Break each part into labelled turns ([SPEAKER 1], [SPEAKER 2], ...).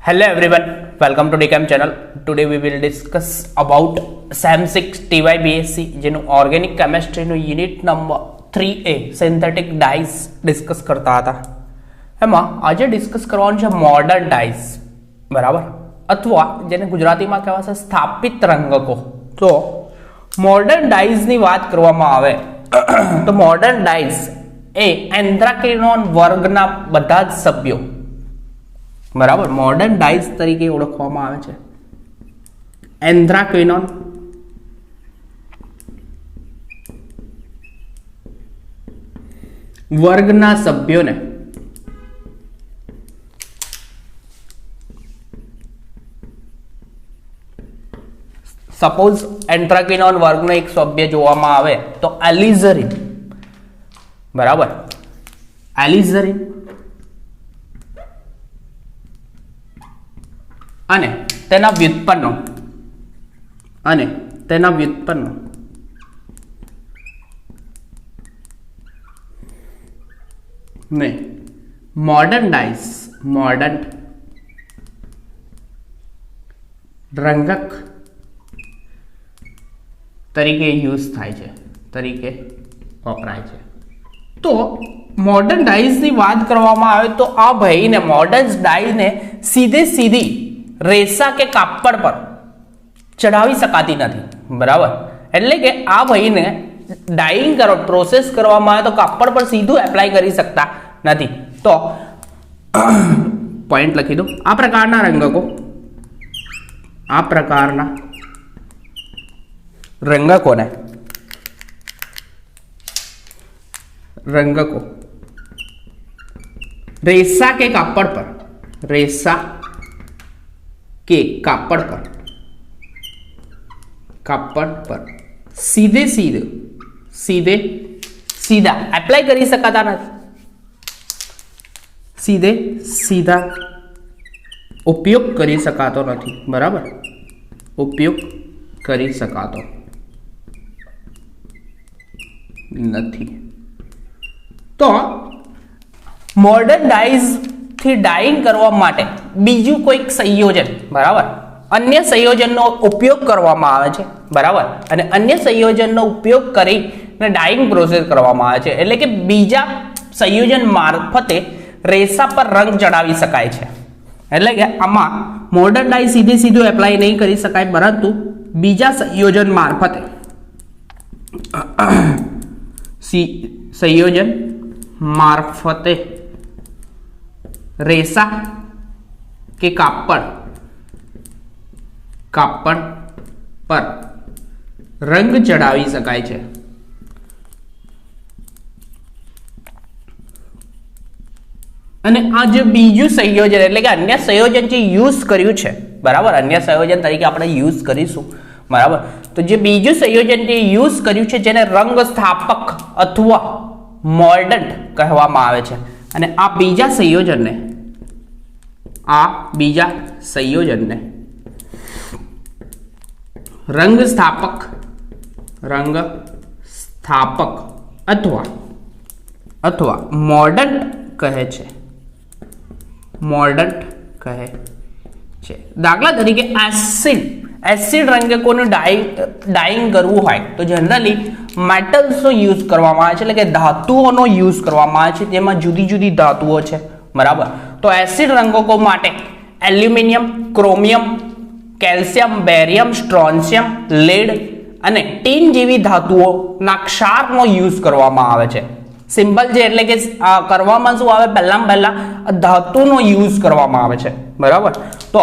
[SPEAKER 1] Hello everyone, welcome to DCAM channel. Today we will discuss about SEM 6 TYBSc જેનું organic કેમેસ્ટ્રીનું unit number 3A synthetic dyes discuss કરતા હતા. એમાં આજે discuss કરવાનું છે મોડર્ન ડાઇઝ, બરાબર, અથવા જેને ગુજરાતીમાં કહેવાશે સ્થાપિત રંગકો. તો મોડર્ન ડાઇઝની વાત કરવામાં આવે તો મોડર્ન ડાઇઝ એ એન્થ્રાકિનોન વર્ગના બધા જ સભ્યો, બરાબર, મોડર્ન ડાઇઝ તરીકે ઓળખવામાં આવે છે. એન્થ્રાક્વિનોન વર્ગના સભ્યોને સપોઝ એન્થ્રાક્વિનોન વર્ગનો એક સભ્ય જોવામાં આવે તો એલિઝરીન, બરાબર, એલિઝરીન અને તેના વ્યુત્પન્નો ને મોડર્ન ડાઇઝ, મોડર્ન રંગક તરીકે યુઝ થાય છે, તરીકે વપરાય છે. તો મોડર્ન ડાઇઝની વાત કરવામાં આવે તો આ ભાઈને મોડર્ન ડાઇઝને સીધી રેસા કે કાપડ પર ચડાવી શકાતી નથી, બરાબર. એટલે કે આ ભાઈને ડાઇંગ પ્રોસેસ કરવામાં આવે તો કાપડ પર સીધું એપ્લાય કરી શકતા નથી. તો પોઈન્ટ લખી દો. આ પ્રકારના રંગકો રેસા કે કાપડ પર સીધા એપ્લાય કરી શકાતા નથી, સીધા ઉપયોગ કરી શકાતો નથી, બરાબર, ઉપયોગ કરી શકાતો નથી. તો મોડર્ન ડાઇઝ થી ડાઇંગ કરવા માટે બીજું કોઈક સંયોજન, બરાબર, અન્ય સંયોજનનો ઉપયોગ કરવામાં આવે છે, બરાબર, અને અન્ય સંયોજનનો ઉપયોગ કરીને ડાઇંગ પ્રોસેસ કરવામાં આવે છે. એટલે કે બીજા સંયોજન મારફતે રેસા પર રંગ ચડાવી શકાય છે. એટલે કે આમાં મોડર્ન ડાઇ સીધું એપ્લાય નહીં કરી શકાય, પરંતુ બીજા સંયોજન મારફતે રેસા કે કાપડ પર રંગ ચડાવી શકાય છે. અને આ જે બીજું સંયોજન એટલે કે અન્ય સંયોજન જે યુઝ કર્યું છે, બરાબર, અન્ય સંયોજન તરીકે આપણે યુઝ કરીશું, બરાબર. તો જે બીજું સંયોજન જે યુઝ કર્યું છે જેને રંગ સ્થાપક અથવા મોલ્ડન્ટ કહેવામાં આવે છે. અને આ બીજા સંયોજનને રંગ સ્થાપક અથવા મોર્ડન્ટ કહે છે. દાખલા તરીકે એસિડ રંગકોનું ડાઇંગ કરવું હોય તો જનરલી મેટલ્સનો યુઝ કરવામાં આવે છે, એટલે કે ધાતુઓનો યુઝ કરવામાં આવે છે, જેમાં જુદી ધાતુઓ છે, બરાબર. તો એસિડ રંગકો માટે aluminium, chromium, calcium, barium, strontium, lead અને ટીન જેવી ધાતુઓના ક્ષારનો યુઝ કરવામાં આવે છે. સિમ્પલ છે, એટલે કે કરવામાં શું આવે, પહેલા ધાતુનો યુઝ કરવામાં આવે છે, બરાબર. તો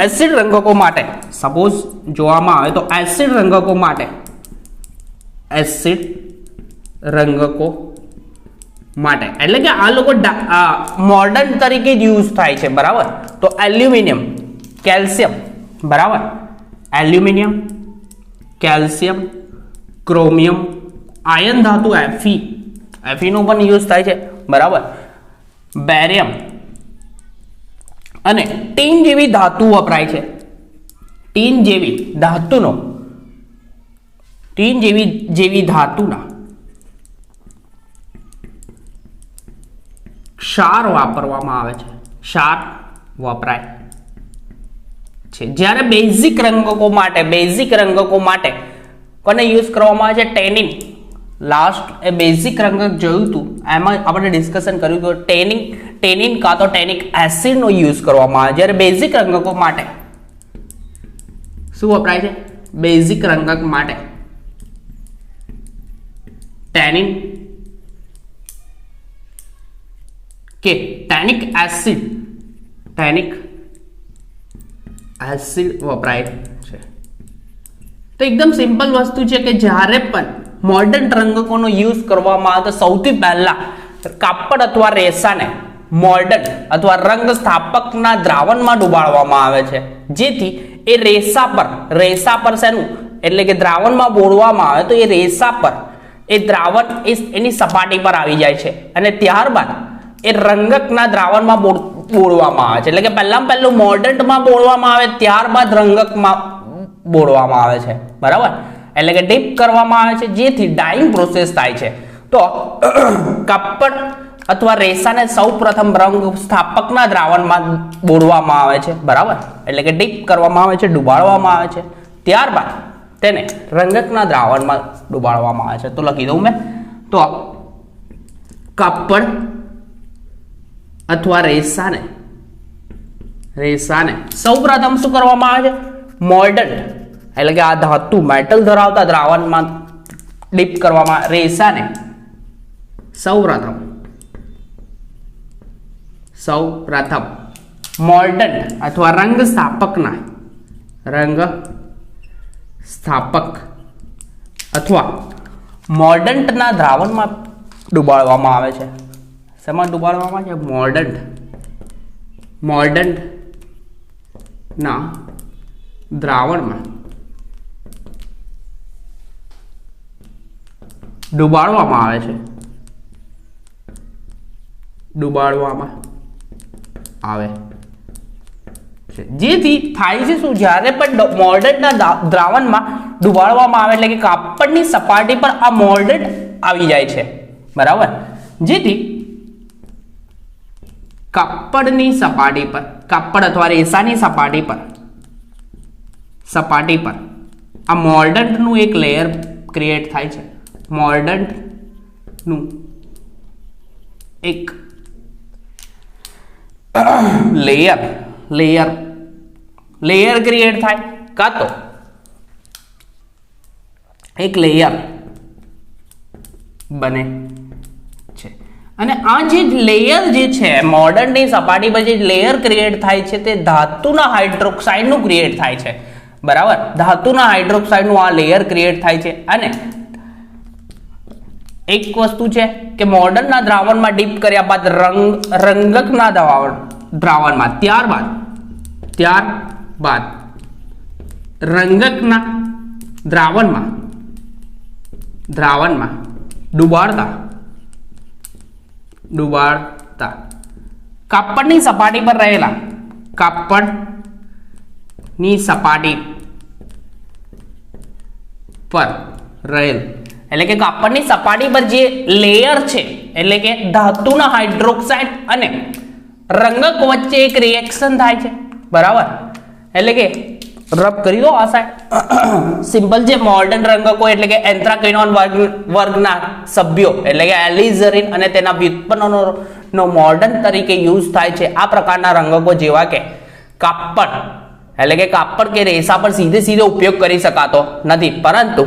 [SPEAKER 1] એસિડ રંગકો માટે સપોઝ જોવામાં આવે તો એસિડ રંગકો માટે એટલે કે આ લોકો મોડર્ન તરીકે જ યુઝ થાય છે, બરાબર. તો એલ્યુમિનિયમ, કેલ્શિયમ, બરાબર, એલ્યુમિનિયમ, કેલ્શિયમ, ક્રોમિયમ, આયન ધાતુ Fe નો પણ યુઝ થાય છે, બરાબર, બેરિયમ અને ટીન જેવી ધાતુ વપરાય છે. ટીન જેવી ધાતુના ક્ષાર વાપરવામાં આવે છે, ક્ષાર વપરાય છે. જ્યારે બેઝિક રંગકો માટે કોને યુઝ કરવામાં આવે છે? ટેનિન. લાસ્ટ એ બેઝિક રંગક જોયું હતું, એમાં આપણે ડિસ્કશન કર્યું કે ટેનિન કાં તો ટેનિક એસિડનો યુઝ કરવામાં આવે. જ્યારે બેઝિક રંગકો માટે શું વપરાય છે? બેઝિક રંગક માટે ટેનિન કે ટેનિક એસિડ વપરાય છે. તો એકદમ સિમ્પલ વસ્તુ છે કે જ્યારે પણ મોડર્ન રંગકોનો યુઝ કરવામાં આવે તો સૌથી પહેલા કાપડ અથવા રેસાને મોર્ડન અથવા રંગ સ્થાપકના દ્રાવણમાં ડુબાડવામાં આવે છે, જેથી એ રેસા પર શેનું એટલે કે દ્રાવણમાં બોળવામાં આવે તો એ રેસા પર એ દ્રાવણ એની સપાટી પર આવી જાય છે અને ત્યારબાદ એ રંગકના દ્રાવણમાં બોળવામાં આવે છે. એટલે કે પહેલું મોર્ડન્ટમાં બોળવામાં આવે, ત્યારબાદ રંગકમાં બોળવામાં આવે છે. બરાબર, એટલે કે ડીપ કરવામાં આવે છે, જેથી ડાઇંગ પ્રોસેસ થાય છે. તો કાપડ અથવા રેસાને સૌપ્રથમ રંગ સ્થાપકના દ્રાવણમાં બોળવામાં આવે છે. બરાબર, એટલે કે ડીપ કરવામાં આવે છે, ડુબાડવામાં આવે છે, ત્યારબાદ તેને રંગકના દ્રાવણમાં ડુબાડવામાં આવે છે. તો લખી દઉં મેં, તો કાપડ અથવા રેસાને સૌપ્રથમ શું કરવામાં આવે છે? મોર્ડન એટલે કે આ ધાતુ મેટલ ધરાવતા દ્રાવણમાં ડીપ કરવામાં રેસાને સૌપ્રથમ મોર્ડન અથવા રંગ સ્થાપક અથવા મોર્ડન્ટના દ્રાવણમાં ડુબાડવામાં આવે છે. શેમાં ડુબાડવામાં આવે છે? મોર્ડન્ટના દ્રાવણમાં ડુબાડવામાં આવે છે, જેથી થાય છે શું? જ્યારે પણ મોર્ડન્ટના દ્રાવણમાં ડુબાડવામાં આવે એટલે કે કાપડની સપાટી પર આ મોર્ડન્ટ આવી જાય છે. બરાબર, જેથી કાપડની સપાટી પર, કાપડ અથવા રેસાની સપાટી પર આ મોર્ડન્ટનું એક લેયર ક્રિએટ થાય છે. મોર્ડન્ટનું એક લેયર ક્રિએટ થાય, કાં તો એક લેયર બને છે. અને આ જે લેયર જે છે મોર્ડન્ટની સપાટી પર જે લેયર ક્રિએટ થાય છે તે ધાતુના હાઇડ્રોક્સાઇડનું ક્રિએટ થાય છે. બરાબર, ધાતુના હાઇડ્રોક્સાઇડનું આ લેયર ક્રિએટ થાય છે. અને એક વસ્તુ છે કે મોર્ડનના દ્રાવણમાં ડીપ કર્યા બાદ રંગકના દ્રાવણમાં ત્યારબાદ રંગકના દ્રાવણમાં ડુબાડતા કાપડની સપાટી પર રહેલા એટલે કે કાપડની સપાટી પર જે લેયર છે એટલે કે ધાતુના હાઇડ્રોક્સાઇડ અને રંગક વચ્ચે એક રિએક્શન થાય છે. બરાબર, એટલે કે રબ કરી દો આ સાઈડ. સિમ્પલ જે મોર્ડન રંગકો એટલે કે એન્થ્રાક્વિનોન વર્ગના સભ્યો એટલે કે એલિઝરીન અને તેના વ્યુત્પન્નોનો મોર્ડન તરીકે યુઝ થાય છે. આ પ્રકારના રંગકો જેવા કે કાપડ એટલે કે કાપડ કે રેસા પર સીધે ઉપયોગ કરી શકાતો નથી, પરંતુ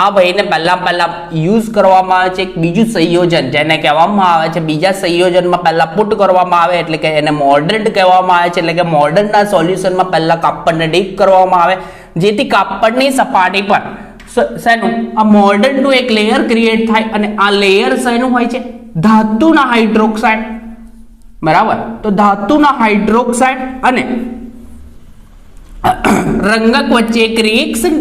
[SPEAKER 1] આ ભાઈને પહેલા યુઝ કરવામાં આવે છે એક બીજું સંયોજન જેને કહેવામાં આવે છે, બીજા સંયોજનમાં પહેલા પુટ કરવામાં આવે એટલે કે એને મોર્ડન્ટ કહેવામાં આવે છે. એટલે કે મોર્ડનના સોલ્યુશનમાં પહેલા કાપડને ડીપ કરવામાં આવે, જેથી કાપડની સપાટી પર શેનું આ મોર્ડન્ટનું એક લેયર ક્રિએટ થાય અને આ લેયર શેનું હોય છે? ધાતુના હાઇડ્રોક્સાઇડ. બરાબર, તો ધાતુના હાઇડ્રોક્સાઇડ અને રંગક વચ્ચે એક રિએક્શન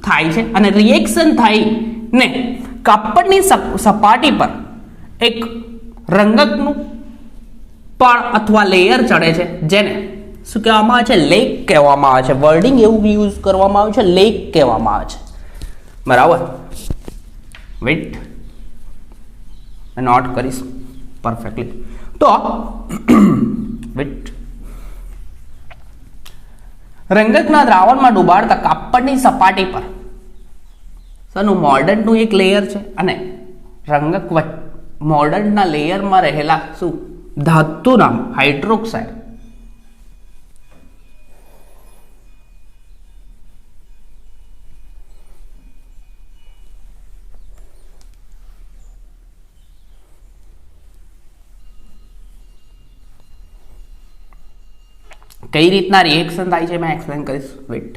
[SPEAKER 1] થાય છે અને રિએક્શન થઈને કાપડની સપાટી પર એક રંગકનું પણ અથવા લેયર ચડે છે, જેને શું કહેવામાં આવે છે? લેક કહેવામાં આવે છે. વર્ડિંગ એવું યુઝ કરવામાં આવે છે, લેક કહેવામાં આવે છે. બરાબર, વેઇટ નોટ કરીશ પરફેક્ટલી. તો વેઇટ રંગકના દ્રાવણમાં ડુબાડતા કાપડની સપાટી પર સનું મોર્ડન્ટનું એક લેયર છે અને રંગક મોર્ડન્ટના લેયરમાં રહેલા શું ધાતુના હાઇડ્રોક્સાઇડ કઈ રીતના રિએક્શન થાય છે મેં એક્સપ્લેન કરીશ વેટ.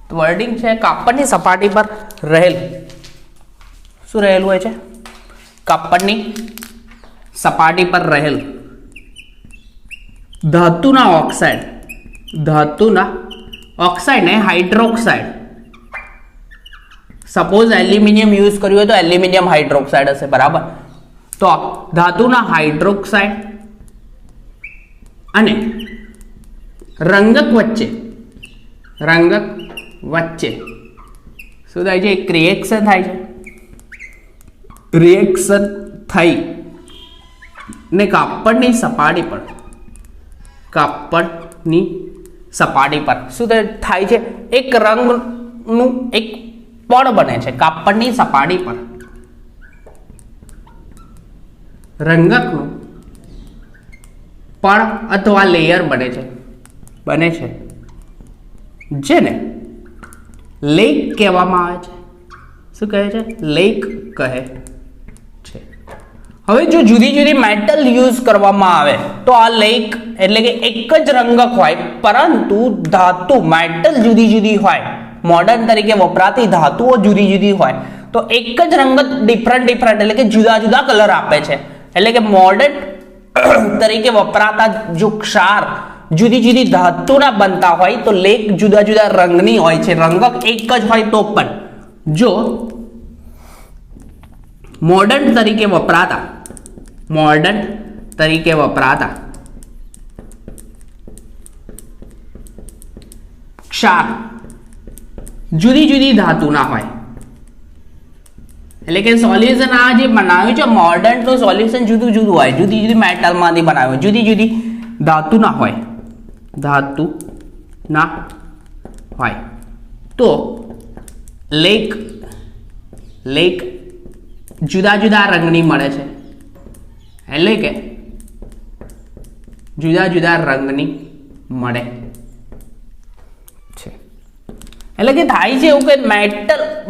[SPEAKER 1] તો વર્ડિંગ છે કાપડની સપાટી પર રહેલ શું રહેલું હોય છે કાપડની સપાટી પર રહેલ ધાતુના ઓક્સાઇડ ને હાઇડ્રોક્સાઇડ. સપોઝ એલ્યુમિનિયમ યુઝ કર્યું હોય તો એલ્યુમિનિયમ હાઇડ્રોક્સાઇડ હશે બરાબર. તો ધાતુના હાઇડ્રોક્સાઇડ અને રંગક વચ્ચે શું થાય છે એક રિએક્શન થાય છે. રિએક્શન થઈ ને કાપડની સપાટી પર શું થાય છે એક રંગનું એક પડ બને છે. કાપડની સપાટી પર રંગકનું પડ અથવા લેયર બને છે જેને લેક કહેવામાં આવે છે. શું કહે છે લેક કહે છે. હવે જો જુદી જુદી મેટલ યુઝ કરવામાં આવે તો આ લેક એટલે કે એક જ રંગક હોય પરંતુ ધાતુ મેટલ જુદી જુદી હોય. મોડર્ન તરીકે વપરાતી ધાતુઓ જુદી જુદી હોય તો એક જ રંગત ડિફરન્ટ એટલે કે જુદા જુદા કલર આપે છે. એટલે કે મોડર્ન તરીકે વપરાતા જો ક્ષાર જુદી જુદી ધાતુના બનતા હોય તો લેક જુદા જુદા રંગની હોય છે. રંગક એક જ હોય તો પણ જો મોડર્ન તરીકે વપરાતા ક્ષાર જુદી જુદી ધાતુના હોય એટલે કે સોલ્યુશન આ જે બનાવ્યું છે મોર્ડન નું સોલ્યુશન જુદું જુદું હોય. જુદી જુદી મેટલમાંથી બનાવ્યું જુદી જુદી ધાતુના હોય તો લેક જુદા જુદા રંગની મળે છે. એટલે કે જુદા જુદા રંગની મળે છે. એટલે કે થાય છે એવું કે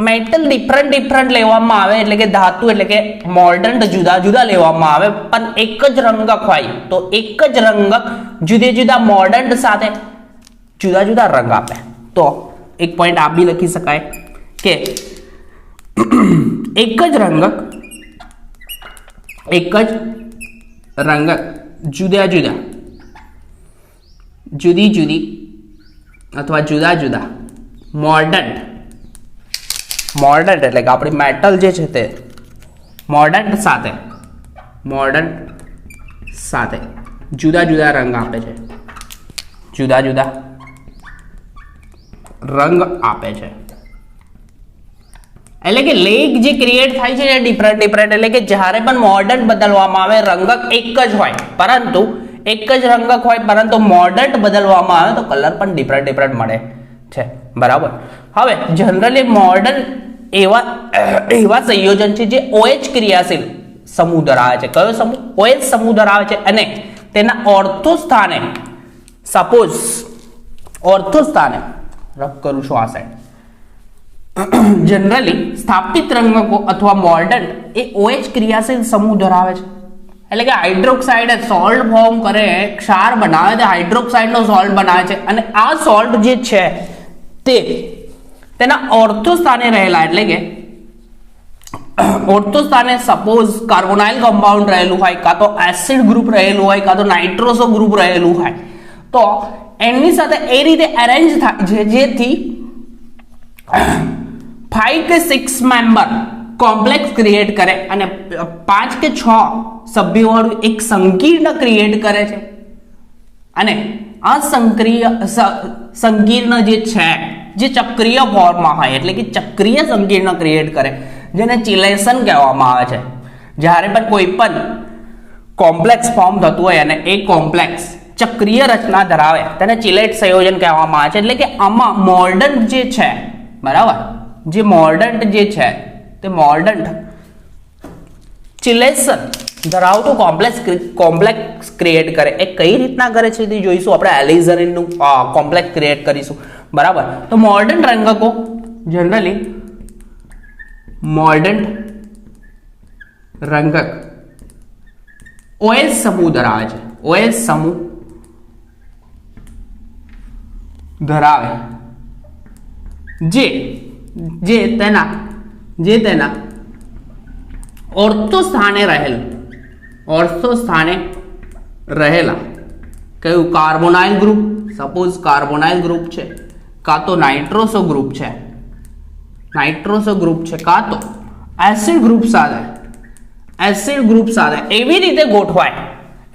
[SPEAKER 1] મેટલ ડિફરન્ટ લેવામાં આવે એટલે કે ધાતુ એટલે કે મોર્ડન જુદા જુદા લેવામાં આવે પણ એક જ રંગક હોય તો એક જ રંગક જુદા જુદા મોર્ડન સાથે જુદા જુદા રંગ આપે. તો એક પોઈન્ટ આ બી લખી શકાય કે એક જ રંગક જુદી જુદી અથવા જુદા જુદા મોર્ડન એટલે કે આપણી મેટલ જે છે તે મોર્ડન સાથે જુદા જુદા રંગ આપે છે. એટલે કે લેક જે ક્રિએટ થાય છે એ ડિફરન્ટ એટલે કે જ્યારે પણ મોર્ડન બદલવામાં આવે રંગક એક જ હોય પરંતુ એક જ રંગક હોય પરંતુ મોર્ડન બદલવામાં આવે તો કલર પણ ડિફરન્ટ મળે છે બરાબર. હવે જનરલી મોર્ડન એવા સંયોજન છે જે OH ક્રિયાશીલ સમૂહ ધરાવે છે. કયો સમૂહ? OH સમૂહ ધરાવે છે અને તેના ઓર્થો સ્થાને રબ કરું છું આ સાઈડ જનરલી સ્થાપિત રંગકો અથવા મોર્ડન એ OH ક્રિયાશીલ સમૂહ ધરાવે છે. એટલે કે હાઇડ્રોક્સાઇડ સોલ્ટ ફોર્મ કરે ક્ષાર બનાવે તે હાઇડ્રોક્સાઇડનો સોલ્ટ બનાવે છે અને આ સોલ્ટ જે છે તે તેના ઓર્થો સ્થાને રહેલા એટલે કે ઓર્થો સ્થાને સપોઝ કાર્બોનાઇલ કમ્પાઉન્ડ રહેલું હોય કાં તો એસિડ ગ્રુપ રહેલું હોય કાં તો નાઇટ્રોસો ગ્રુપ રહેલું હોય તો એની સાથે એ રીતે અરેન્જ થાય છે જેથી 5 કે 6 મેમ્બર કોમ્પ્લેક્સ ક્રિએટ કરે અને 5 કે 6 સભ્યોવાળું એક સંકીર્ણ ક્રિએટ કરે છે. અને આ સંકીર્ણ જે છે જે ચક્રીય ફોર્મમાં હોય એટલે કે ચક્રીય સંકીર્ણ ક્રિએટ કરે જેને ચિલેશન કહેવામાં આવે છે. જ્યારે પણ કોઈ પણ કોમ્પ્લેક્સ ફોર્મ થતું હોય અને એ કોમ્પ્લેક્સ ચક્રીય રચના ધરાવે તેને ચિલેટ સંયોજન કહેવામાં આવે છે. એટલે કે આમાં મોર્ડન્ટ જે છે, બરાબર, જે મોર્ડન્ટ જે છે તે મોર્ડન્ટ ચિલેશન ધરાવતું કોમ્પ્લેક્સ ક્રિએટ કરે. એ કઈ રીતના કરે છે તે જોઈશું આપણે. એલિઝરીનનું કોમ્પ્લેક્સ ક્રિએટ કરીશું, બરાબર. તો મોર્ડન્ટ રંગકો જનરલી મોર્ડન્ટ રંગક OH સમૂહ ધરાવે છે. OH સમૂહ ધરાવે જે તેના ઓર્થો સ્થાને રહેલા કયું કાર્બોનાઇલ ગ્રુપ, સપોઝ કાર્બોનાઇલ ગ્રુપ છે, કાં તો નાઇટ્રોસો ગ્રુપ છે, કાં તો એસિડ ગ્રુપ સાથે એવી રીતે ગોઠવાય,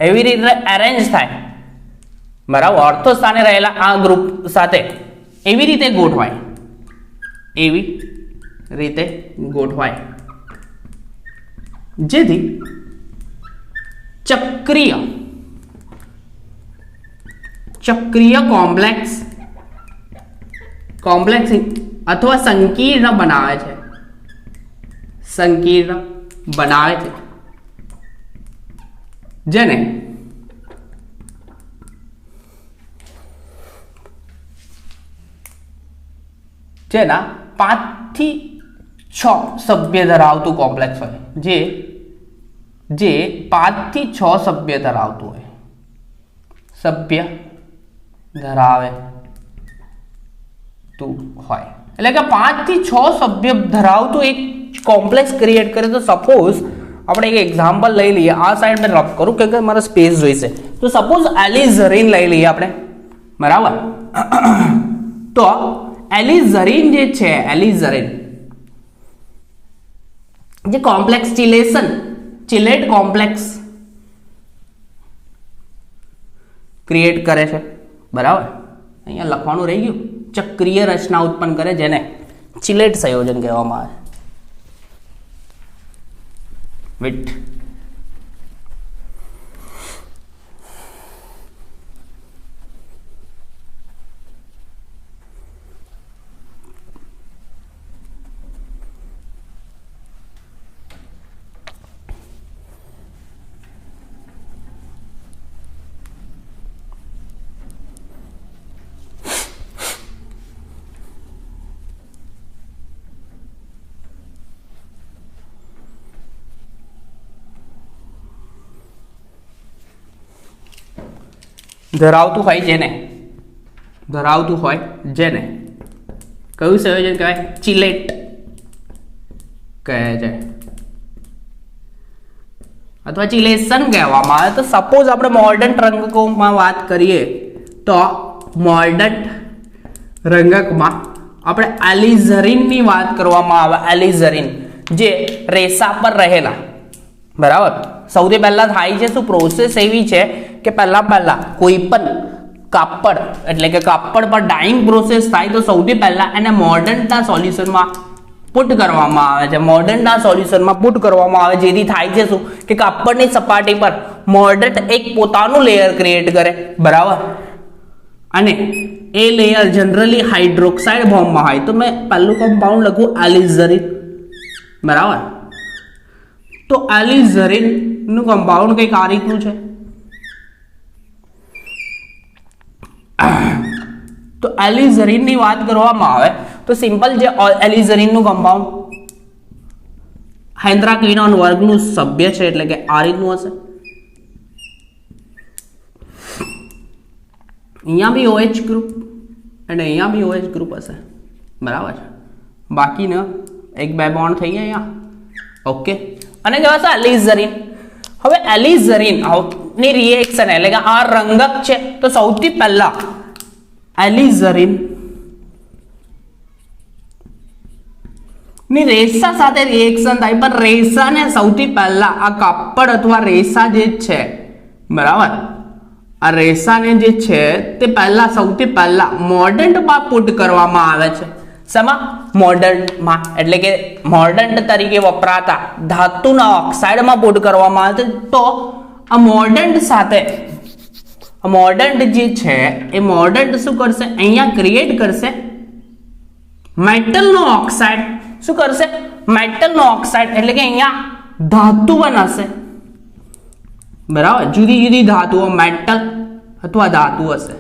[SPEAKER 1] એવી રીતે અરેન્જ થાય, બરાબર. ઓર્થો સ્થાને રહેલા આ ગ્રુપ સાથે એવી રીતે ગોઠવાય જેથી ચક્રીય કોમ્પ્લેક્સ અથવા સંકીર્ણ બનાવે છે, જેને જેના 5 થી 6 સભ્ય ધરાવતું કોમ્પ્લેક્સ હોય, જે 5 થી 6 સભ્ય ધરાવતું હોય, એટલે કે 5 થી 6 સભ્ય ધરાવતું એક કોમ્પ્લેક્સ ક્રિએટ કરે. તો સપોઝ આપણે એક એક્ઝામ્પલ લઈ લઈએ. આ સાઈડ મેં રફ કરું કે મારે સ્પેસ જોઈશે. તો સપોઝ એલિઝરીન લઈ લઈએ આપણે, બરાબર. તો એલિઝરીન જે છે, જે કોમ્પ્લેક્સ ચિલેટ કોમ્પ્લેક્સ ક્રિએટ કરે છે, બરાબર. અહીંયા લખવાનું રહી ગયું. ચક્રીય રચના ઉત્પન્ન કરે જેને ચિલેટ સંયોજન કહેવામાં આવે. વેટ ધરાવતું હોય જેને કયું સંયોજન કહેવાય? ચિલેટ કહે છે અથવા ચિલેશન કહેવામાં આવે. તો સપોઝ આપણે મોર્ડન્ટ રંગકોમાં વાત કરીએ તો મોર્ડન્ટ રંગકમાં આપણે એલિઝરીનની વાત કરવામાં આવે. એલિઝરીન જે રેસા પર રહેલા, બરાબર. સૌથી પહેલા થાય છે શું? પ્રોસેસ એવી છે કે પહેલા કોઈ પણ કાપડ, એટલે કે કાપડ પર ડાઇંગ પ્રોસેસ થાય તો સૌથી પહેલા એને મોર્ડન્ટના સોલ્યુશનમાં પુટ કરવામાં આવે. જેથી થાય છે શું કે કાપડની સપાટી પર મોર્ડન્ટ એક પોતાનું લેયર ક્રિએટ કરે, બરાબર. અને એ લેયર જનરલી હાઇડ્રોક્સાઇડ ફોર્મમાં હોય. તો મેં પહેલું કમ્પાઉન્ડ લખું એલિઝરીન, બરાબર. તો એલિઝરીનનું કમ્પાઉન્ડ કંઈક આ રીતનું છે. તો એલિઝરીનની વાત કરવામાં આવે તો સિમ્પલ જે એલિઝરીનનું કમ્પાઉન્ડ હાઇડ્રોક્વિનોન વર્ગનું સભ્ય છે, એટલે કે આ રીતનું હશે. અહીંયા બી OH ગ્રુપ અને અહીંયા બી OH ગ્રુપ હશે, બરાબર. બાકીના 1-2 બોન્ડ થઈ ગયા અહીંયા, ઓકે. અને કહેવાશે એલિઝરીન. હવે એલિઝરીન ની રિએક્શન, એટલે કે આ રંગક છે. તો સૌથી પહેલા એલિઝરીન ની રેસા સાથે રિએક્શન થાય, પણ રેસાને સૌથી પહેલા આ કાપડ અથવા રેસા જે છે, બરાબર, આ રેસાને જે છે તે પહેલા સૌથી પહેલા મોર્ડન્ટમાં પુટ કરવામાં આવે છે. શેમાં? મોર્ડન્ટમાં. એટલે કે મોર્ડન્ટ તરીકે વપરાતા ધાતુના ઓક્સાઇડમાં પુટ કરવામાં આવે છે. તો આ મોર્ડન્ટ સાથે મોર્ડન્ટ જે છે એ મોર્ડન્ટ શું કરશે, અહીંયા ક્રિએટ કરશે મેટલનો ઓક્સાઇડ. શું કરશે? મેટલનો ઓક્સાઇડ, એટલે કે અહીંયા ધાતુ બનાવશે. બરાબર, જુદી જુદી ધાતુઓ મેટલ અથવા ધાતુ હશે.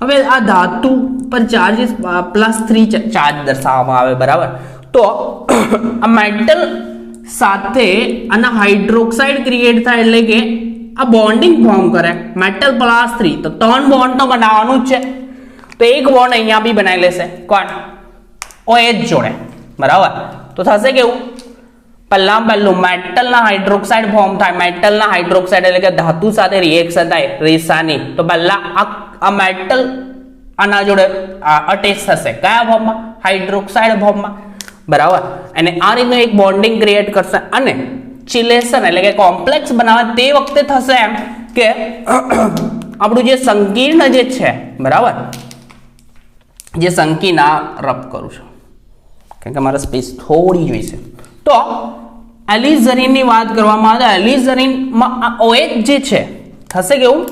[SPEAKER 1] હવે આ ધાતુ પર ચાર્જીસ +3 ચાર્જ દર્શાવવામાં આવે. બરાબર, તો આ મેટલ સાથે આના હાઇડ્રોક્સાઇડ ક્રિએટ થાય, એટલે કે આ બોન્ડિંગ ફોર્મ કરે મેટલ +3. તો 3 બોન્ડ તો બનાવવાનું જ છે. તો એક બોન્ડ અહીંયા બી બનાવી લેશે. કોણ? OH જોડે. બરાબર, તો થશે કેવું? પહેલું મેટલના હાઇડ્રોક્સાઇડ ફોર્મ થાય. મેટલના હાઇડ્રોક્સાઇડ એટલે કે ધાતુ સાથે રિએક્શન થાય રેસાની. તો પહેલા આ મેટલ આના જોડે અટેચ થશે. કયા ફોર્મમાં? હાઇડ્રોક્સાઇડ ફોર્મમાં. બરાબર, અને આ રીતનું એક બોન્ડિંગ ક્રિએટ કરશે અને ચિલેશન એટલે કે કોમ્પ્લેક્સ બનાવે તે વખતે થશે એમ કે આપણું જે સંકીર્ણ જે છે, બરાબર, જે સંકીર્ણ રફ કરું છું કારણ કે મારે સ્પેસ થોડી જોઈશે. તો એલિઝરીનની વાત કરવામાં આવે તો એલિઝરીનમાં આ OH જે છે થશે કેવું?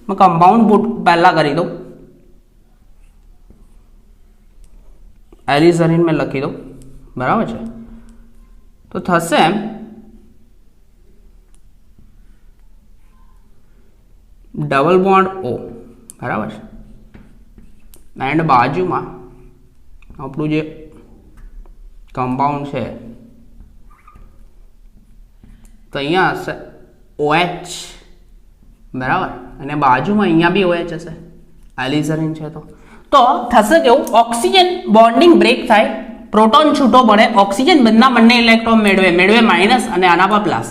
[SPEAKER 1] મેં કમ્પાઉન્ડ પુટ પહેલા કરી દઉં. એલિઝરીન મેં લખી દઉં. બરાબર છે, તો થશે એમ ડબલ બોન્ડ O. બરાબર છે, એન્ડ બાજુમાં આપણું જે કમ્પાઉન્ડ છે તો અહીંયા હશે OH. બરાબર, અને બાજુમાં અહીંયા બી OH હશે. એલિઝરીન છે તો થશે કેવું? ઓક્સિજન બોન્ડિંગ બ્રેક થાય, પ્રોટોન છૂટો પડે, ઓક્સિજન બંને ઇલેક્ટ્રોન મેળવે માઇનસ અને આના પર પ્લસ.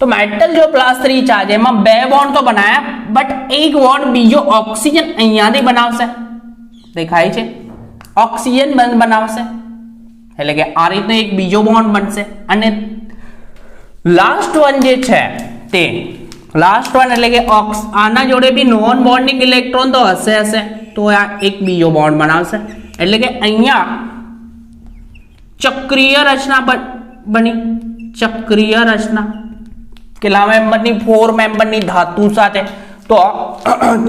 [SPEAKER 1] તો મેટલ જો +3 ચાર્જ, એમાં 2 બોન્ડ તો બનાયા, બટ એક બોન્ડ બીજો ઓક્સિજન અહીંયાથી બનાવશે. દેખાય છે? ઓક્સિજન બનાવશે, એટલે કે આ રીતનો એક બીજો બોન્ડ બનશે. અને લાસ્ટ વન જે છે તે લાસ્ટ વન એટલે કે આના જોડે બી નોન બોન્ડિંગ ઇલેક્ટ્રોન તો હશે. તો આ એક બીજો બોન્ડ બનાવશે, એટલે કે અહીંયા ચક્રીય રચના બની. ચક્રીય રચના કેટલા મેમ્બરની? 4 મેમ્બરની ધાતુ સાથે. તો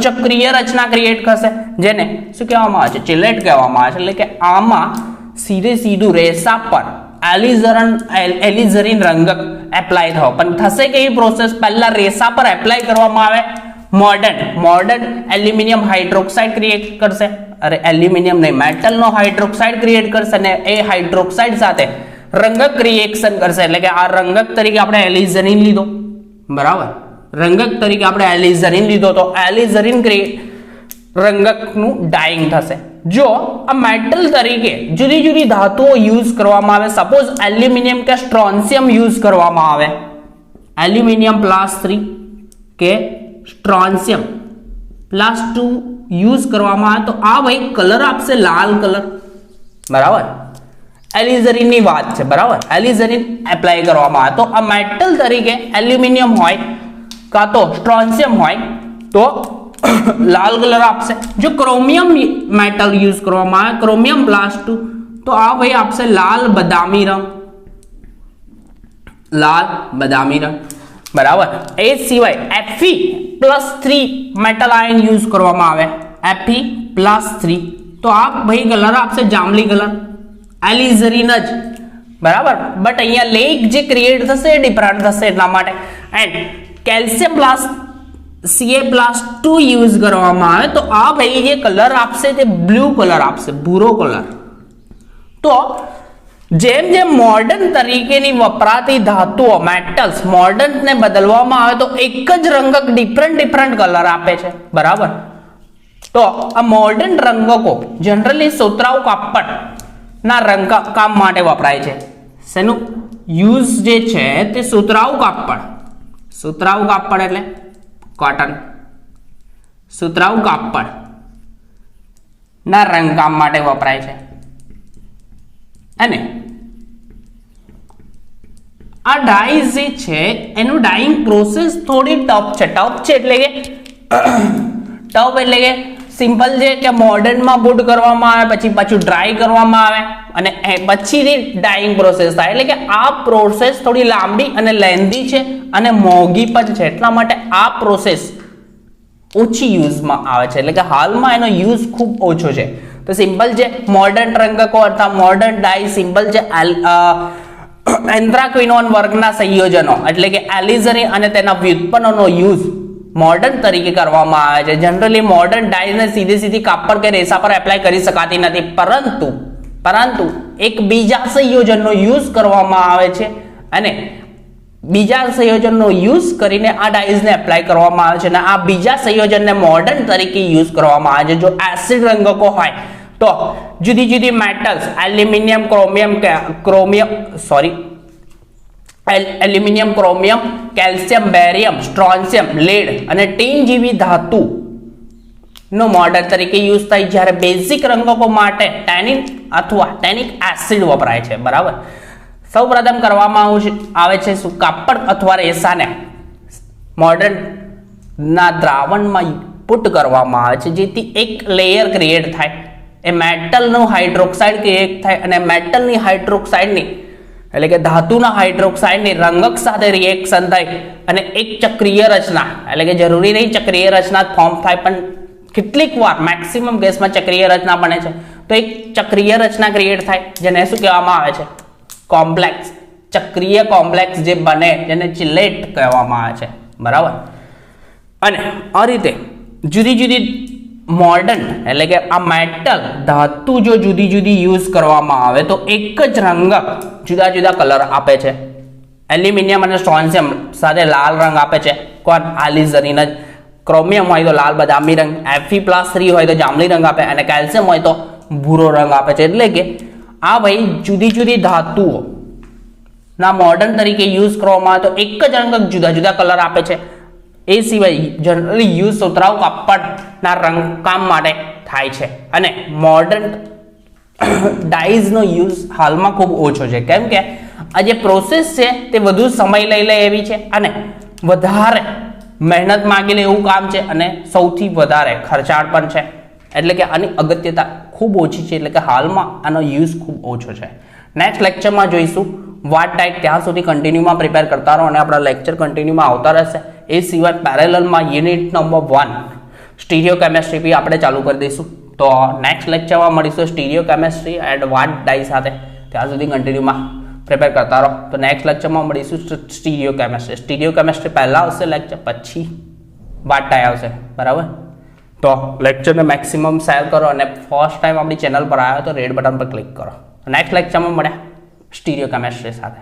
[SPEAKER 1] ચક્રીય રચના ક્રિએટ કરશે, જેને શું કહેવામાં આવે છે? ચિલેટ કહેવામાં આવે છે. એટલે કે આમાં સીધું રેસા પર એલિઝરીન રંગક એપ્લાય થયો. પણ થશે કે એ પ્રોસેસ પહેલા રેસા પર એપ્લાય કરવામાં આવે. મોર્ડન એલ્યુમિનિયમ હાઇડ્રોક્સાઇડ ક્રિએટ કરશે. અરે એલ્યુમિનિયમ નહીં, મેટલનો હાઇડ્રોક્સાઇડ ક્રિએટ કરશે અને એ હાઇડ્રોક્સાઇડ સાથે રંગક રિએક્શન કરશે. એટલે કે આ રંગક તરીકે આપણે એલિઝરીન લીધો. બરાબર, રંગક તરીકે આપણે એલિઝરીન લીધો, તો એલિઝરીન રંગકનું ડાઇંગ થશે. જો આ મેટલ તરીકે જુદી જુદી ધાતુઓ યુઝ કરવામાં આવે, સપોઝ એલ્યુમિનિયમ કે સ્ટ્રોન્શિયમ યુઝ કરવામાં આવે, એલ્યુમિનિયમ +3 કે સ્ટ્રોન્શિયમ +2 યુઝ કરવામાં આવે, તો આ ભાઈ કલર આપશે લાલ કલર. બરાબર, એલિઝરીનની વાત છે. બરાબર, એલિઝરીન એપ્લાય કરવામાં આવે તો આ મેટલ તરીકે એલ્યુમિનિયમ હોય કાં તો સ્ટ્રોન્શિયમ હોય તો લાલ કલર આપશે. જો ક્રોમિયમ મેટલ યુઝ કરવામાં આવે, ક્રોમિયમ +2, તો આ ભાઈ આપશે લાલ બદામી રંગ. બરાબર, એ સિવાય Fe+3 મેટલ આયન યુઝ કરવામાં આવે, Fe+3, તો આ ભાઈ કલર આપશે જાંબલી કલર. એલિઝરીન જ. બરાબર, બટ અહીંયા લેક જે ક્રિએટ થશે એ ડિફરન્ટ થશે એટલા માટે. એન્ડ કેલ્શિયમ Ca+2 યુઝ કરવામાં આવે તો આ ભાઈ જે કલર આપશે તે બ્લુ કલર આપશે, ભૂરો કલર. તો જેમ જેમ મોર્ડન તરીકેની વપરાતી ધાતુઓ મેટલ્સ મોર્ડનને બદલવામાં આવે તો એક જ રંગક ડિફરન્ટ કલર આપે છે. બરાબર, તો આ મોર્ડન રંગકો જનરલી સુતરાઉ કાપડ ના રંગકામ માટે વપરાય છે. શેનું યુઝ જે છે તે સુતરાઉ કાપડ એટલે કોટન, સુતરાઉ કાપડ ના રંગકામ માટે વપરાય છે. અને આ ડાઈઝ જે છે એનું ડાઈંગ પ્રોસેસ થોડી ટફ છે. એટલે કે સિમ્પલ છે કે મોડર્નમાં પુટ કરવામાં આવે, પછી પાછું ડ્રાય કરવામાં આવે અને પછીથી ડાઈંગ પ્રોસેસ થાય. એટલે કે આ પ્રોસેસ થોડી લાંબી અને લેન્ધી છે અને મોંઘી પણ છે. એટલા માટે આ પ્રોસેસ ઓછી યુઝમાં આવે છે, એટલે કે હાલમાં એનો યુઝ ખૂબ ઓછો છે. તો સિમ્પલ છે મોડર્ન રંગકો અથવા મોડર્ન ડાય સિમ્પલ છે એન્થ્રાક્વિનોન વર્ગના સંયોજનો એટલે કે એલિઝરી અને તેના વ્યુત્પન્નોનો યુઝ મોડર્ન તરીકે કરવામાં આવે છે. જનરલી મોડર્ન ડાયને સીધી કાપડ કે રેસા પર એપ્લાય કરી શકાતી નથી, પરંતુ એક બીજા સંયોજનનો યુઝ કરવામાં આવે છે અને બીજા સંયોજનનો યુઝ કરીને આ ડાઈઝને એપ્લાય કરવામાં આવે છે અને આ બીજા સંયોજનને મોડર્ન તરીકે યુઝ કરવામાં આવે છે. જો એસિડ રંગકો હોય તો જુદી જુદી metals aluminium chromium calcium barium strontium lead અને ટીન જેવી ધાતુ નો મોડર્ન તરીકે યુઝ થાય, જ્યારે બેઝિક રંગકો માટે ટેનિન અથવા ટેનિક એસિડ વપરાય છે. બરાબર. સૌપ્રથમ કરવામાં આવે છે શું કાપડ અથવા રેસાને મોડર્ન ના દ્રાવણમાં પુટ કરવામાં આવે છે, જેથી એક લેયર ક્રિએટ થાય, એ મેટલનું હાઇડ્રોક્સાઇડ ક્રિએટ થાય અને મેટલની હાઇડ્રોક્સાઇડની એટલે કે ધાતુના હાઇડ્રોક્સાઇડની રંગક સાથે રિએક્શન થાય અને એક ચક્રીય રચના એટલે કે જરૂરી નહીં ચક્રીય રચના ફોર્મ થાય, પણ કેટલીક વાર મેક્સિમમ કેસમાં ચક્રીય રચના બને છે. તો એક ચક્રીય રચના ક્રિએટ થાય જેને શું કહેવામાં આવે છે કોમ્પ્લેક્સ, ચક્રીય કોમ્પ્લેક્સ જે બને જેને ચિલેટ કહેવામાં આવે છે. બરાબર. અને આ રીતે જુદી જુદી મોડર્ન એટલે કે આ મેટલ ધાતુ જો જુદી જુદી યુઝ કરવામાં આવે તો એક જ રંગક જુદા જુદા કલર આપે છે. એલ્યુમિનિયમ અને સ્ટ્રોન્શિયમ સાથે લાલ રંગ આપે છે કોણ એલિઝરીન જ, ક્રોમિયમ હોય તો લાલ બદામી રંગ, Fe+3 હોય તો જાંબલી રંગ આપે અને કેલ્શિયમ હોય તો ભૂરો રંગ આપે છે. એટલે કે આ ભાઈ જુદી જુદી ધાતુઓ ના મોડર્ન તરીકે યુઝ કરવામાં આવે તો એક જ રંગક જુદા જુદા કલર આપે છે. એ સિવાય જનરલી યુઝ સુતરાઉ કાપડના રંગકામ માટે થાય છે અને મોડર્ન ડાઈઝનો યુઝ હાલમાં ખૂબ ઓછો છે, કેમ કે આ જે પ્રોસેસ છે તે વધુ સમય લઈ લે એવી છે અને વધારે મહેનત માંગી લે એવું કામ છે અને સૌથી વધારે ખર્ચાળ પણ છે, એટલે કે આની અગત્યતા ખૂબ ઓછી છે, એટલે કે હાલમાં આનો યુઝ ખૂબ ઓછો છે. નેક્સ્ટ લેક્ચરમાં જોઈશું વાટ ડાઇટ. ત્યાં સુધી કન્ટિન્યુમાં પ્રિપેર કરતા રહો અને આપણા લેક્ચર કન્ટિન્યુમાં આવતા રહેશે. એ સિવાય પેરેલલમાં યુનિટ નંબર 1 સ્ટીરિયો કેમેસ્ટ્રી બી આપણે ચાલુ કરી દઈશું. તો નેક્સ્ટ લેક્ચરમાં મળીશું સ્ટીરિયો કેમેસ્ટ્રી એન્ડ વાટ ડાઈ સાથે. ત્યાં સુધી કન્ટિન્યુમાં પ્રિપેર કરતા રહો. તો નેક્સ્ટ લેક્ચરમાં મળીશું સ્ટીરિયો કેમેસ્ટ્રી. સ્ટીરિયો કેમેસ્ટ્રી પહેલાં આવશે લેક્ચર, પછી વાટ ડાઈ આવશે. બરાબર. તો લેક્ચરને મેક્સિમમ શેર કરો અને ફર્સ્ટ ટાઈમ આપણી ચેનલ પર આવ્યો તો રેડ બટન પર ક્લિક કરો. નેક્સ્ટ લેક્ચરમાં મળ્યા સ્ટીરિયો કેમેસ્ટ્રી સાથે.